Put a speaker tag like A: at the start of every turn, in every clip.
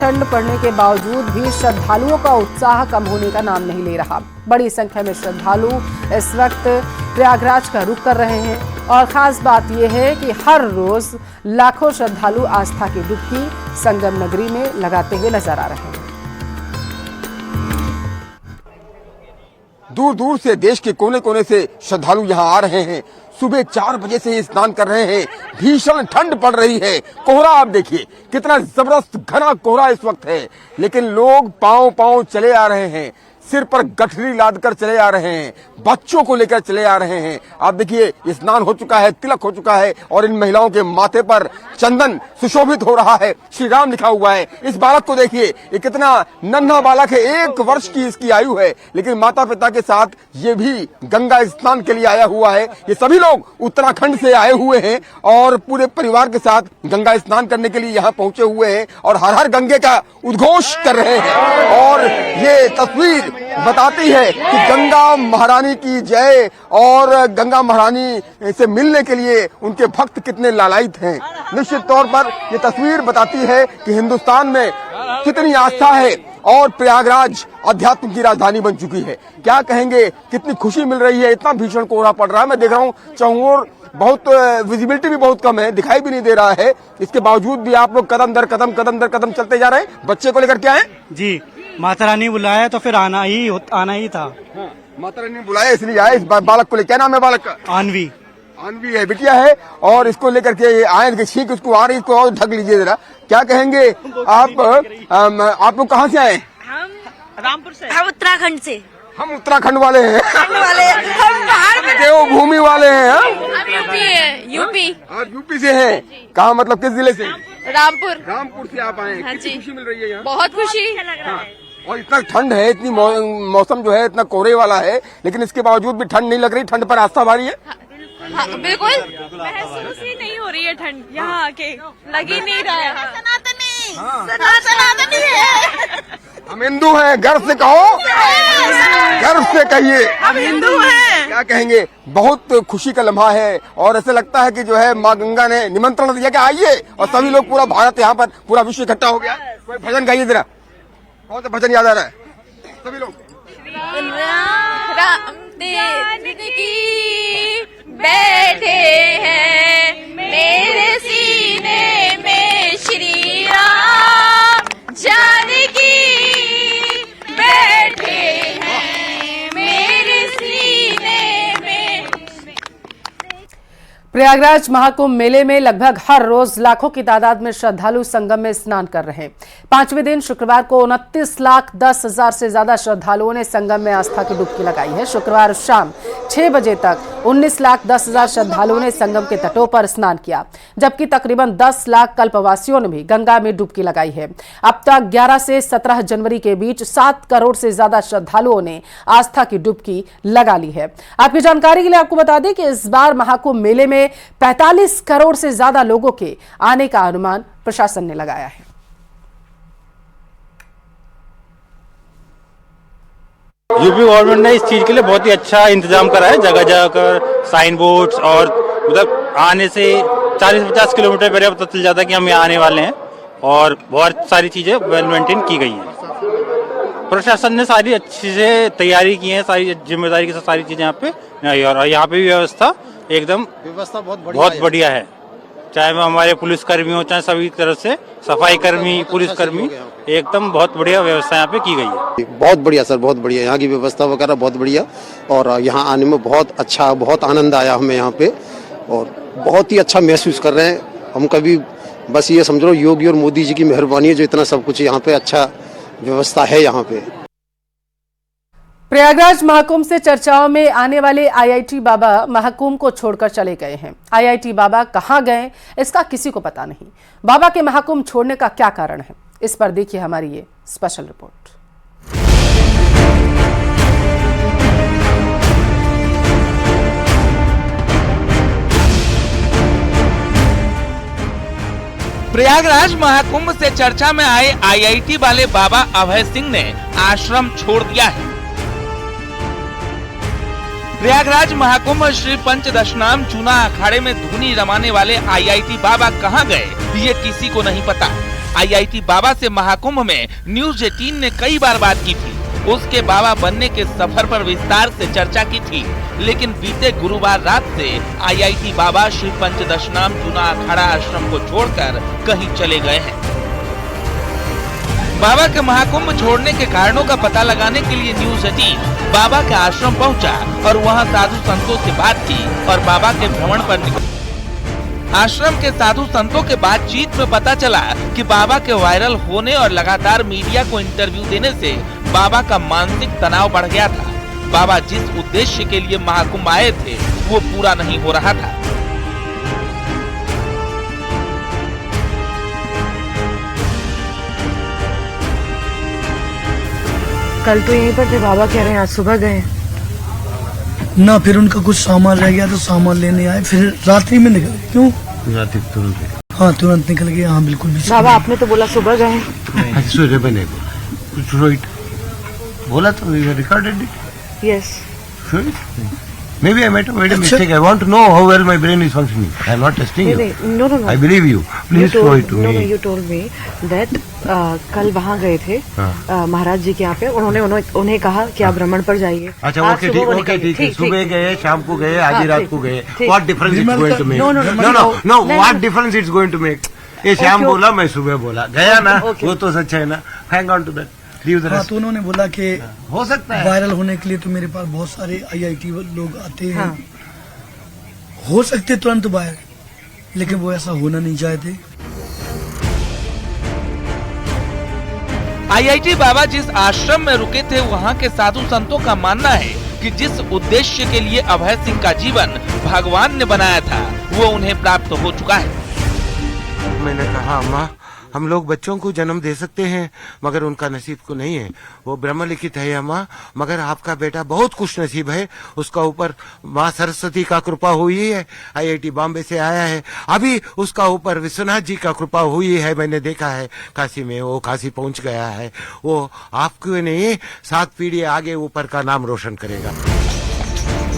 A: ठंड पड़ने के बावजूद भी श्रद्धालुओं का उत्साह कम होने का नाम नहीं ले रहा। बड़ी संख्या में श्रद्धालु इस वक्त प्रयागराज का रुख कर रहे हैं और खास बात यह है कि हर रोज लाखों श्रद्धालु आस्था की डुबकी संगम नगरी में लगाते हुए नजर आ रहे हैं।
B: दूर दूर से देश के कोने कोने से श्रद्धालु यहाँ आ रहे हैं। सुबह 4 बजे से ही स्नान कर रहे हैं। भीषण ठंड पड़ रही है। कोहरा आप देखिए, कितना जबरदस्त घना कोहरा इस वक्त है, लेकिन लोग पांव पांव चले आ रहे हैं, सिर पर गठरी लाद कर चले आ रहे हैं, बच्चों को लेकर चले आ रहे हैं। आप देखिए, स्नान हो चुका है, तिलक हो चुका है और इन महिलाओं के माथे पर चंदन सुशोभित हो रहा है, श्री राम लिखा हुआ है। इस बालक को देखिए, ये कितना नन्हा बालक है, 1 वर्ष की इसकी आयु है, लेकिन माता पिता के साथ ये भी गंगा स्नान के लिए आया हुआ है। ये सभी लोग उत्तराखंड से आए हुए हैं और पूरे परिवार के साथ गंगा स्नान करने के लिए यहाँ पहुंचे हुए हैं और हर हर गंगे का उद्घोष कर रहे हैं। और ये तस्वीर बताती है कि गंगा महारानी की जय और गंगा महारानी से मिलने के लिए उनके भक्त कितने लालायित हैं। निश्चित तौर पर ये तस्वीर बताती है कि हिंदुस्तान में कितनी आस्था है और प्रयागराज अध्यात्म की राजधानी बन चुकी है। क्या कहेंगे, कितनी खुशी मिल रही है। इतना भीषण कोहरा पड़ रहा है, मैं देख रहा हूँ चारों ओर बहुत विजिबिलिटी भी बहुत कम है, दिखाई भी नहीं दे रहा है। इसके बावजूद भी आप लोग कदम दर कदम चलते जा रहे हैं। बच्चे को लेकर क्या है
C: जी, माता रानी बुलाया तो फिर आना ही था।
B: हाँ, माता रानी ने बुलाया इसलिए आए। इस बालक को लेकर, क्या नाम है बालक का?
C: आनवी
B: है, बिटिया है और इसको लेकर के आए। छींक उसको आ रही, इसको और ढक लीजिए जरा। क्या कहेंगे आप लोग कहाँ से आए?
D: हम रामपुर से। हम उत्तराखंड से।
B: हम उत्तराखंड वाले हैं।
D: हम बाहर में
B: देवभूमि वाले हैं।
D: हम यूपी
B: और यूपी से हैं। कहाँ, मतलब किस जिले से?
D: रामपुर
B: से आप आए हैं।
D: हाँ
B: कितनी
D: जी,
B: खुशी मिल रही है यहाँ?
D: बहुत खुशी।
B: हाँ। और इतना ठंड है, इतनी मौसम जो है इतना कोहरे वाला है, लेकिन इसके बावजूद भी ठंड नहीं लग रही। ठंड पर आस्था भारी है।
D: हाँ, बिल्कुल महसूस ही नहीं हो रही है ठंड, यहाँ आके लग ही नहीं रहा है। सनातनी है।
B: हम हिंदू हैं, गर्व से कहो, गर्व से कहिए
D: हम हिंदू हैं।
B: क्या कहेंगे, बहुत खुशी का लम्हा है और ऐसा लगता है कि जो है माँ गंगा ने निमंत्रण दिया कि आइए, और सभी लोग, पूरा भारत यहाँ पर, पूरा विश्व इकट्ठा हो गया। कोई भजन गाइए जरा। कौन सा भजन याद आ रहा है? सभी लोग
D: राम की बैठे हैं मेरे सीने में श्री राम, जानकी बैठे हैं मेरे सीने में।
A: प्रयागराज महाकुंभ मेले में लगभग हर रोज लाखों की तादाद में श्रद्धालु संगम में स्नान कर रहे हैं। 5वें दिन शुक्रवार को 29,10,000 से ज्यादा श्रद्धालुओं ने संगम में आस्था की डुबकी लगाई है। शुक्रवार शाम 6 बजे तक 19,10,000 श्रद्धालुओं ने संगम के तटों पर स्नान किया, जबकि तकरीबन 10 लाख कल्पवासियों ने भी गंगा में डुबकी लगाई है। अब तक 11 से 17 जनवरी के बीच 7 करोड़ से ज्यादा श्रद्धालुओं ने आस्था की डुबकी लगा ली है। आपकी जानकारी के लिए आपको बता दें कि इस बार महाकुंभ मेले में 45 करोड़ से ज्यादा लोगों के आने का अनुमान प्रशासन ने लगाया है।
E: यूपी गवर्नमेंट ने इस चीज के लिए बहुत ही अच्छा इंतजाम करा है। जगह जगह कर साइन बोर्ड्स और उधर आने से 40-50 किलोमीटर पहले पता चल जाता है कि हम यहाँ आने वाले हैं, और बहुत सारी चीजें वेल मेंटेन की गई हैं। प्रशासन ने सारी अच्छी से तैयारी की है, सारी जिम्मेदारी के साथ सारी चीजें यहाँ पे, और यहाँ पे भी व्यवस्था एकदम बहुत बढ़िया है। चाहे वो हमारे पुलिस कर्मी हो, चाहे सभी तरह से सफाई कर्मी, पुलिस कर्मी, एकदम बहुत बढ़िया व्यवस्था यहाँ पे की गई है।
F: बहुत बढ़िया सर, बहुत बढ़िया। यहाँ की व्यवस्था वगैरह बहुत बढ़िया, और यहाँ आने में बहुत अच्छा, बहुत आनंद आया हमें यहाँ पे, और बहुत ही अच्छा महसूस कर रहे हैं हम। कभी बस ये समझ लो योगी और मोदी जी की मेहरबानी है, जो इतना सब कुछ यहाँ पे अच्छा व्यवस्था है यहाँ पे।
A: प्रयागराज महाकुंभ से चर्चाओं में आने वाले आईआईटी बाबा महाकुंभ को छोड़कर चले गए हैं। आईआईटी बाबा कहां गए, इसका किसी को पता नहीं। बाबा के महाकुंभ छोड़ने का क्या कारण है, इस पर देखिए हमारी ये स्पेशल रिपोर्ट।
G: प्रयागराज महाकुंभ से चर्चा में आए आईआईटी वाले बाबा अभय सिंह ने आश्रम छोड़ दिया है। प्रयागराज महाकुंभ श्री पंचदशनाम चूना अखाड़े में धुनी रमाने वाले आईआईटी बाबा कहां गए, ये किसी को नहीं पता। आईआईटी बाबा से महाकुंभ में न्यूज 18 ने कई बार बात की थी। उसके बाबा बनने के सफर पर विस्तार से चर्चा की थी, लेकिन बीते गुरुवार रात से आईआईटी बाबा श्री पंचदशनाम जूना अखाड़ा आश्रम को छोड़कर कहीं चले गए हैं। बाबा के महाकुंभ छोड़ने के कारणों का पता लगाने के लिए न्यूज 18 बाबा के आश्रम पहुंचा और वहां साधु संतों से बात की और बाबा के भ्रमण पर निकला। आश्रम के साधु संतों के बातचीत में पता चला कि बाबा के वायरल होने और लगातार मीडिया को इंटरव्यू देने से बाबा का मानसिक तनाव बढ़ गया था। बाबा जिस उद्देश्य के लिए महाकुंभ आए थे वो पूरा नहीं हो रहा था।
H: कल तो यहीं पर थे, बाबा कह रहे हैं आज सुबह गए
I: ना, फिर उनका कुछ सामान रह गया तो सामान लेने आए, फिर रात्रि में निकल गए। क्यों? रात्रि तुरंत? हाँ तुरंत निकल गए। हाँ बिल्कुल भी।
H: बाबा आपने तो बोला सुबह गए।
F: बोला तो recorded it.
H: Yes.
F: Maybe I made a mistake. I want to know how well my brain is functioning. I am not testing you.
H: No.
F: I believe you. Please show it to me.
H: No, you told me that कल वहाँ गए थे महाराज जी के यहाँ पे, उन्हें कहा कि आप भ्रमण पर जाइए।
F: अच्छा ओके ठीक है। सुबह गए, शाम को गए, आधी रात को गए। What difference it's going to make? No. What difference it's going to make? ये शाम बोला, मैं सुबह बोला, गया ना, वो तो सच है ना। Hang on to that.
I: हाँ, तो उन्होंने बोला कि
F: हो सकता है
I: वायरल होने के लिए तो मेरे पास बहुत सारे आईआईटी लोग आते हैं। हाँ। हो सकते तुरंत वायरल, लेकिन वो ऐसा होना नहीं चाहते।
G: आईआईटी बाबा जिस आश्रम में रुके थे वहाँ के साधु संतों का मानना है कि जिस उद्देश्य के लिए अभय सिंह का जीवन भगवान ने बनाया था वो उन्हें प्राप्त हो चुका है।
F: मैंने कहा अम्मा, हम लोग बच्चों को जन्म दे सकते हैं मगर उनका नसीब को नहीं है। वो ब्रह्म लिखित है अम्मा, मगर आपका बेटा बहुत खुश नसीब है। उसका ऊपर माँ सरस्वती का कृपा हुई है। आईआईटी बॉम्बे से आया है, अभी उसका ऊपर विश्वनाथ जी का कृपा हुई है। मैंने देखा है काशी में, वो काशी पहुंच गया है। वो आपको नहीं 7 पीढ़ी आगे ऊपर का नाम रोशन करेगा।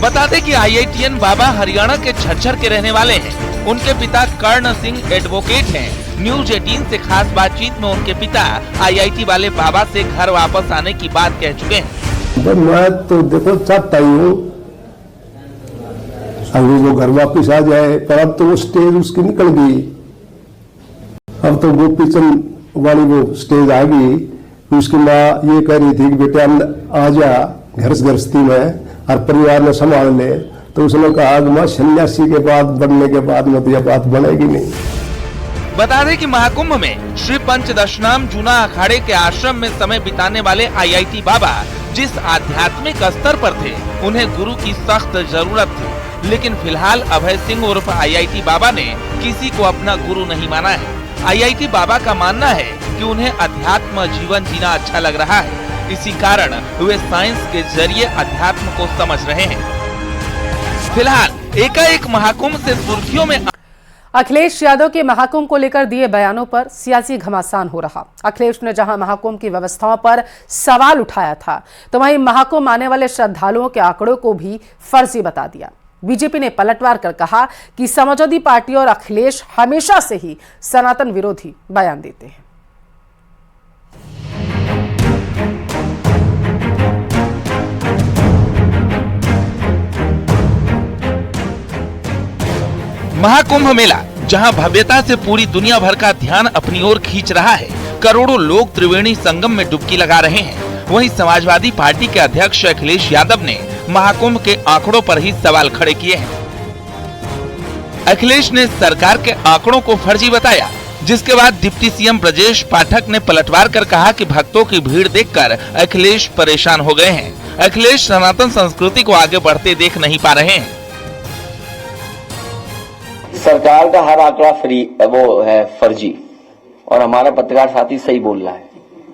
G: बता दें कि आईआईटीएन बाबा हरियाणा के झज्जर के रहने वाले हैं। उनके पिता कर्ण सिंह एडवोकेट हैं। न्यूज 18 से खास बातचीत में उनके पिता आईआईटी वाले बाबा से घर वापस आने की बात कह चुके हैं।
J: मैं तो देखो चाहता ही हूँ अभी वो घर वापस आ जाए, पर अब तो वो स्टेज उसकी निकल गई। अब तो गोपीचंद वाली वो स्टेज आ गई। उसकी माँ ये कह रही थी कि बेटे आ जा गृहस्थी में और परिवार में संभाल ले, तो उसने कहा कि माँ सन्यासी के बाद बनने के बाद में तो यह बात बनेगी नहीं।
G: बता दें कि महाकुंभ में श्री पंचदशनाम जूना अखाड़े के आश्रम में समय बिताने वाले आईआईटी बाबा जिस आध्यात्मिक स्तर पर थे उन्हें गुरु की सख्त जरूरत थी, लेकिन फिलहाल अभय सिंह उर्फ आईआईटी बाबा ने किसी को अपना गुरु नहीं माना है। आईआईटी बाबा का मानना है कि उन्हें अध्यात्म जीवन जीना अच्छा लग रहा है, इसी कारण वे साइंस के जरिए अध्यात्म को समझ रहे हैं। फिलहाल एकाएक महाकुंभ से सुर्खियों में
A: अखिलेश यादव के महाकुंभ को लेकर दिए बयानों पर सियासी घमासान हो रहा। अखिलेश ने जहां महाकुंभ की व्यवस्थाओं पर सवाल उठाया था, तो वहीं महाकुंभ आने वाले श्रद्धालुओं के आंकड़ों को भी फर्जी बता दिया। बीजेपी ने पलटवार कर कहा कि समाजवादी पार्टी और अखिलेश हमेशा से ही सनातन विरोधी बयान देते हैं।
G: महाकुंभ मेला जहां भव्यता से पूरी दुनिया भर का ध्यान अपनी ओर खींच रहा है, करोड़ों लोग त्रिवेणी संगम में डुबकी लगा रहे हैं। वहीं समाजवादी पार्टी के अध्यक्ष अखिलेश यादव ने महाकुंभ के आंकड़ों पर ही सवाल खड़े किए हैं। अखिलेश ने सरकार के आंकड़ों को फर्जी बताया, जिसके बाद डिप्टी सीएम ब्रजेश पाठक ने पलटवार कर कहा कि भक्तों की भीड़ देखकर अखिलेश परेशान हो गए हैं। अखिलेश सनातन संस्कृति को आगे बढ़ते देख नहीं पा रहे हैं।
K: सरकार का हर आंकड़ा वो है फर्जी, और हमारा पत्रकार साथी सही बोल रहा है,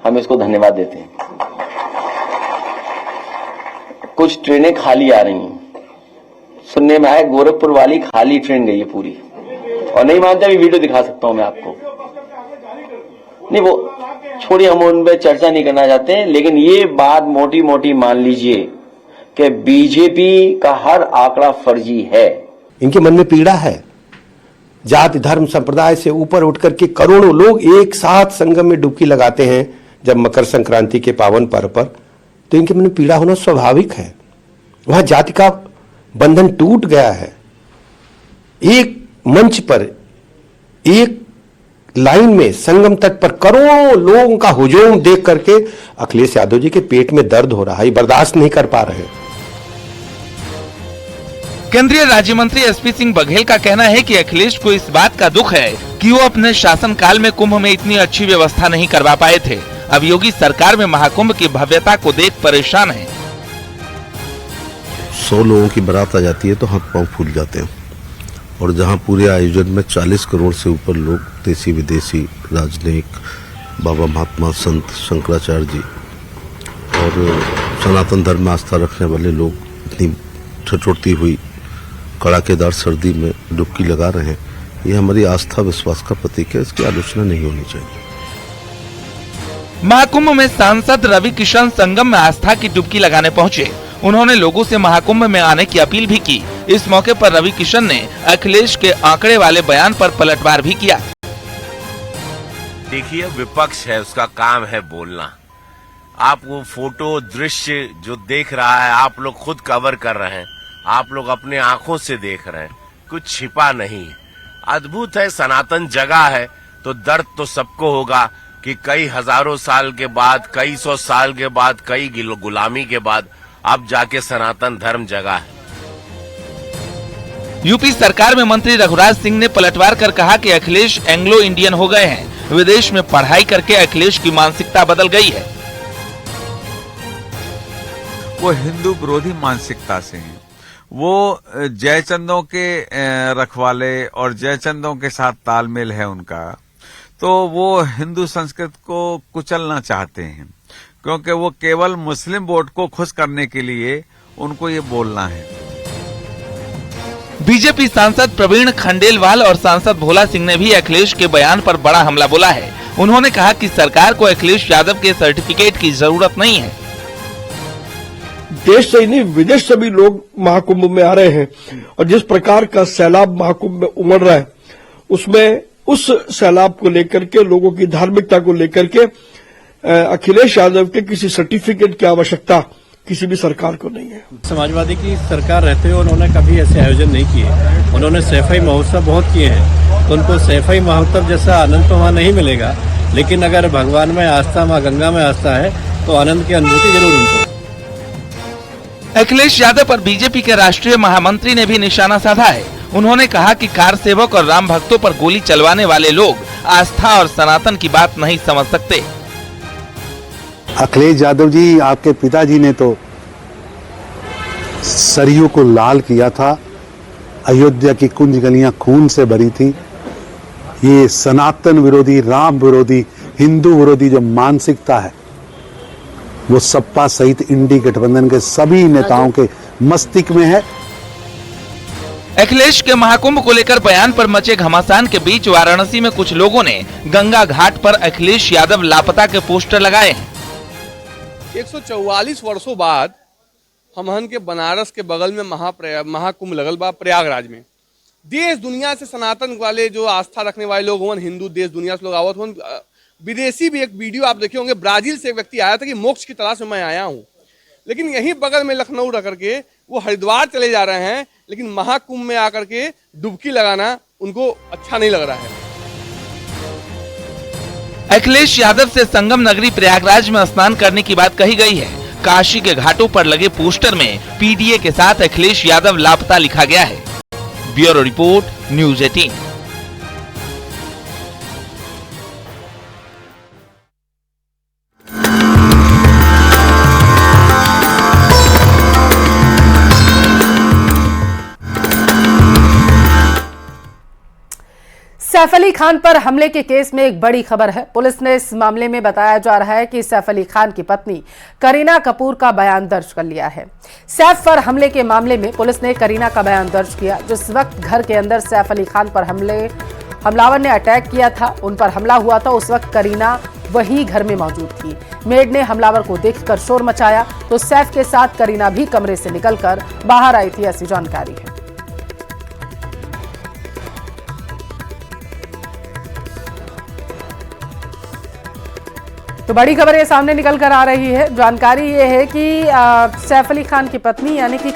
K: हम इसको धन्यवाद देते हैं। कुछ ट्रेनें खाली आ रही हैं, सुनने में आया गोरखपुर वाली खाली ट्रेन गई है पूरी, और नहीं मानते अभी वीडियो दिखा सकता हूं मैं आपको। नहीं वो छोड़िए, हम उन पर चर्चा नहीं करना चाहते हैं, लेकिन ये बात मोटी मोटी मान लीजिए कि बीजेपी का हर आंकड़ा फर्जी है।
F: इनके मन में पीड़ा है,
J: जाति धर्म संप्रदाय से ऊपर उठ करके करोड़ों लोग एक साथ संगम में डुबकी लगाते हैं जब मकर संक्रांति के पावन पर्व पर, तो इनके मन में पीड़ा होना स्वाभाविक है। वहां जाति का बंधन टूट गया है। एक मंच पर, एक लाइन में संगम तट पर करोड़ों लोगों का हुजूम देख करके अखिलेश यादव जी के पेट में दर्द हो रहा है, बर्दाश्त नहीं कर पा रहे।
G: केंद्रीय राज्य मंत्री एसपी सिंह बघेल का कहना है कि अखिलेश को इस बात का दुख है कि वो अपने शासनकाल में कुंभ में इतनी अच्छी व्यवस्था नहीं करवा पाए थे। अब योगी सरकार में महाकुंभ की भव्यता को देख परेशान है।
L: 100 लोगों की बारात आ जाती है तो हाथ पांव फूल जाते हैं, और जहां पूरे आयोजन में 40 करोड़ से ऊपर लोग, देसी विदेशी, राजनयिक, बाबा महात्मा संत शंकराचार्य जी और सनातन धर्म में आस्था रखने वाले लोग इतनी ठिठुरती हुई कड़ाकेदार सर्दी में डुबकी लगा रहे हैं, ये हमारी आस्था विश्वास का प्रतीक है। इसकी आलोचना नहीं होनी चाहिए।
G: महाकुंभ में सांसद रवि किशन संगम में आस्था की डुबकी लगाने पहुंचे। उन्होंने लोगों से महाकुंभ में आने की अपील भी की। इस मौके पर रवि किशन ने अखिलेश के आंकड़े वाले बयान पर पलटवार भी किया।
M: देखिए, विपक्ष है, उसका काम है बोलना। आप वो फोटो दृश्य जो देख रहा है, आप लोग खुद कवर कर रहे हैं, आप लोग अपने आंखों से देख रहे हैं, कुछ छिपा नहीं। अद्भुत है, सनातन जगह है तो दर्द तो सबको होगा कि कई हजारों साल के बाद, कई सौ साल के बाद, कई गुलामी के बाद अब जाके सनातन धर्म जगह है।
G: यूपी सरकार में मंत्री रघुराज सिंह ने पलटवार कर कहा कि अखिलेश एंग्लो इंडियन हो गए हैं। विदेश में पढ़ाई करके अखिलेश की मानसिकता बदल गई है।
N: वो हिंदू विरोधी मानसिकता से हैं। वो जयचंदों के रखवाले और जयचंदों के साथ तालमेल है उनका, तो वो हिंदू संस्कृति को कुचलना चाहते हैं, क्योंकि वो केवल मुस्लिम वोट को खुश करने के लिए उनको ये बोलना है।
G: बीजेपी सांसद प्रवीण खंडेलवाल और सांसद भोला सिंह ने भी अखिलेश के बयान पर बड़ा हमला बोला है। उन्होंने कहा कि सरकार को अखिलेश यादव के सर्टिफिकेट की जरूरत नहीं है।
O: देश से ही नहीं, विदेश से भी लोग महाकुंभ में आ रहे हैं, और जिस प्रकार का सैलाब महाकुंभ में उमड़ रहा है, उसमें उस सैलाब को लेकर के, लोगों की धार्मिकता को लेकर के अखिलेश यादव के किसी सर्टिफिकेट की आवश्यकता किसी भी सरकार को नहीं है।
P: समाजवादी की सरकार रहते हुए उन्होंने कभी ऐसे आयोजन नहीं किए। उन्होंने सैफई महोत्सव बहुत किए हैं, तो उनको सैफई महोत्सव जैसा आनंद तो वहाँ नहीं मिलेगा, लेकिन अगर भगवान में आस्था, माँ गंगा में आस्था है, तो आनंद की अनुभूति जरूर उनको।
G: अखिलेश यादव पर बीजेपी के राष्ट्रीय महामंत्री ने भी निशाना साधा है। उन्होंने कहा कि कार सेवक और राम भक्तों पर गोली चलवाने वाले लोग आस्था और सनातन की बात नहीं समझ सकते।
Q: अखिलेश यादव जी, आपके पिताजी ने तो सरयू को लाल किया था, अयोध्या की कुंज गलियां खून से भरी थी। ये सनातन विरोधी, राम विरोधी, हिंदू विरोधी जो मानसिकता है, वो सपा सहित इंडी गठबंधन के सभी नेताओं के मस्तिष्क में है।
G: अखिलेश के महाकुंभ को लेकर बयान पर मचे घमासान के बीच वाराणसी में कुछ लोगों ने गंगा घाट पर अखिलेश यादव लापता के पोस्टर लगाए हैं।
R: 144 वर्षों बाद हमहन के बनारस के बगल में महाकुंभ लगल बा प्रयागराज में। देश दुनिया से सनातन वाले जो आस्था रखने वाले लोग हों, हिंदू देश दुनिया से लोग आवत हों। विदेशी भी, एक वीडियो आप देखे होंगे, ब्राजील से एक व्यक्ति आया था कि मोक्ष की तलाश में मैं आया हूँ, लेकिन यहीं बगल में लखनऊ रह करके वो हरिद्वार चले जा रहे हैं, लेकिन महाकुंभ में आकर के डुबकी लगाना उनको अच्छा नहीं लग रहा है।
G: अखिलेश यादव से संगम नगरी प्रयागराज में स्नान करने की बात कही गई है। काशी के घाटों पर लगे पोस्टर में पीडीए के साथ अखिलेश यादव लापता लिखा गया है। Bureau report, news 18।
A: Saif Ali Khan पर हमले के केस में एक बड़ी खबर है। पुलिस ने इस मामले में बताया जा रहा है कि सैफ अली खान की पत्नी करीना कपूर का बयान दर्ज कर लिया है। सैफ पर हमले के मामले में पुलिस ने करीना का बयान दर्ज किया। जिस वक्त घर के अंदर सैफ अली खान पर हमलावर ने अटैक किया था, उन पर हमला हुआ था, उस वक्त करीना वही घर में मौजूद थी। मेड ने हमलावर को देखकर शोर मचाया तो सैफ के साथ करीना भी कमरे से निकलकर बाहर आई थी, ऐसी जानकारी है। तो बड़ी खबर ये सामने निकल कर आ रही है। जानकारी ये है कि सैफ अली खान की पत्नी यानी कि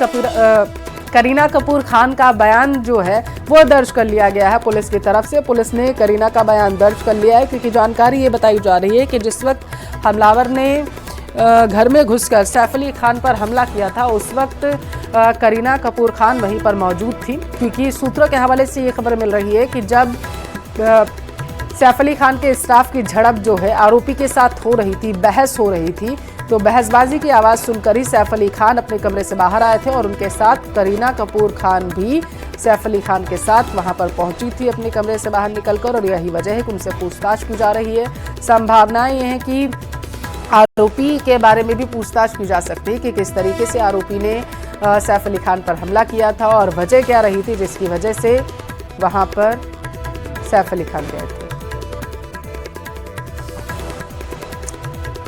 A: करीना कपूर खान का बयान जो है वो दर्ज कर लिया गया है पुलिस की तरफ से। पुलिस ने करीना का बयान दर्ज कर लिया है क्योंकि जानकारी ये बताई जा रही है कि जिस वक्त हमलावर ने घर में घुसकर सैफ अली खान पर हमला किया था उस वक्त करीना कपूर खान वहीं पर मौजूद थी। क्योंकि सूत्रों के हवाले से ये खबर मिल रही है कि जब सैफ अली खान के स्टाफ की झड़प जो है आरोपी के साथ हो रही थी, बहस हो रही थी, तो बहसबाजी की आवाज़ सुनकर ही सैफ अली खान अपने कमरे से बाहर आए थे और उनके साथ करीना कपूर खान भी सैफ अली खान के साथ वहां पर पहुंची थी अपने कमरे से बाहर निकलकर। और यही वजह है कि उनसे पूछताछ की जा रही है। संभावनाएं ये हैं कि आरोपी के बारे में भी पूछताछ की जा सकती है कि किस तरीके से आरोपी ने सैफ अली खान पर हमला किया था और वजह क्या रही थी जिसकी वजह से वहां पर सैफ अली खान गए थे।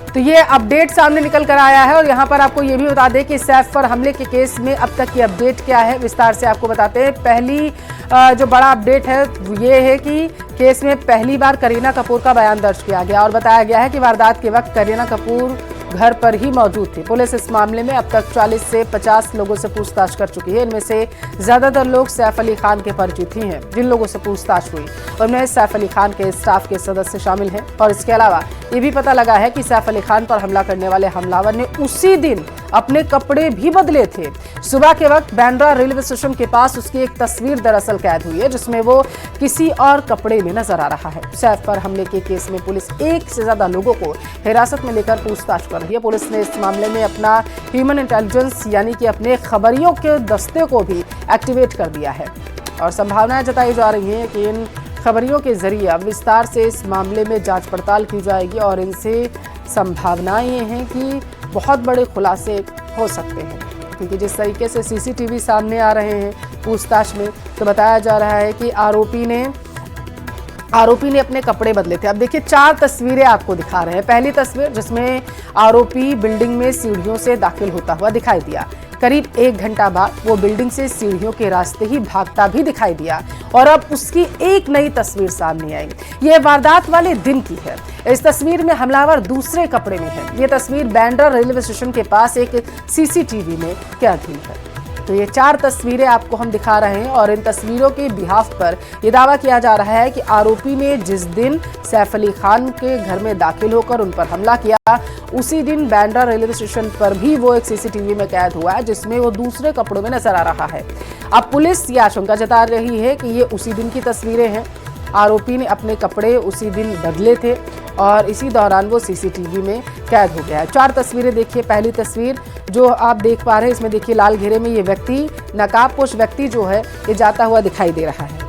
A: तो ये अपडेट सामने निकल कर आया है और यहाँ पर आपको ये भी बता दें कि सैफ पर हमले के केस में अब तक की अपडेट क्या है, विस्तार से आपको बताते हैं। पहली जो बड़ा अपडेट है ये है कि केस में पहली बार करीना कपूर का बयान दर्ज किया गया और बताया गया है कि वारदात के वक्त करीना कपूर घर पर ही मौजूद थी। पुलिस इस मामले में अब तक 40 से 50 लोगों से पूछताछ कर चुकी है। इनमें से ज्यादातर लोग सैफ अली खान के परिचित ही हैं। जिन लोगों से पूछताछ हुई उनमें सैफ अली खान के स्टाफ के सदस्य शामिल हैं और इसके अलावा ये भी पता लगा है कि सैफ अली खान पर हमला करने वाले हमलावर ने उसी दिन अपने कपड़े भी बदले थे। सुबह के वक्त बांद्रा रेलवे स्टेशन के पास उसकी एक तस्वीर दरअसल कैद हुई है जिसमें वो किसी और कपड़े में नजर आ रहा है। सैफ पर हमले के केस में पुलिस 1 से ज्यादा लोगों को हिरासत में लेकर पूछताछ कर रही है। पुलिस ने इस मामले में अपना ह्यूमन इंटेलिजेंस यानी कि अपने खबरियों के दस्ते को भी एक्टिवेट कर दिया है और संभावनाएं जताई जा रही हैं कि इन खबरियों के जरिए अब विस्तार से इस मामले में जांच पड़ताल की जाएगी और इनसे संभावनाएं ये हैं कि बहुत बड़े खुलासे हो सकते हैं। क्योंकि जिस तरीके से सीसीटीवी सामने आ रहे हैं पूछताछ में तो बताया जा रहा है कि आरोपी ने अपने कपड़े बदले थे। अब देखिए 4 तस्वीरें आपको दिखा रहे हैं। पहली तस्वीर जिसमें आरोपी बिल्डिंग में सीढ़ियों से दाखिल होता हुआ दिखाई दिया। करीब 1 घंटा बाद वो बिल्डिंग से सीढ़ियों के रास्ते ही भागता भी दिखाई दिया और अब उसकी एक नई तस्वीर सामने आई। ये वारदात वाले दिन की है। इस तस्वीर में हमलावर दूसरे कपड़े में है। ये तस्वीर बांद्रा रेलवे स्टेशन के पास एक सीसीटीवी में कैद हुई है। तो ये 4 तस्वीरें आपको हम दिखा रहे हैं और इन तस्वीरों के बिहाफ पर यह दावा किया जा रहा है कि आरोपी ने जिस दिन सैफ अली खान के घर में दाखिल होकर उन पर हमला किया उसी दिन बांद्रा रेलवे स्टेशन पर भी वो एक सीसीटीवी में कैद हुआ है जिसमें वो दूसरे कपड़ों में नजर आ रहा है। अब पुलिस ये आशंका जता रही है कि ये उसी दिन की तस्वीरें हैं। आरोपी ने अपने कपड़े उसी दिन बदले थे और इसी दौरान वो सीसीटीवी में कैद हो गया है। 4 तस्वीरें देखिए। पहली तस्वीर जो आप देख पा रहे हैं इसमें देखिए लाल घेरे में ये व्यक्ति नकाबपोश व्यक्ति जो है ये जाता हुआ दिखाई दे रहा है।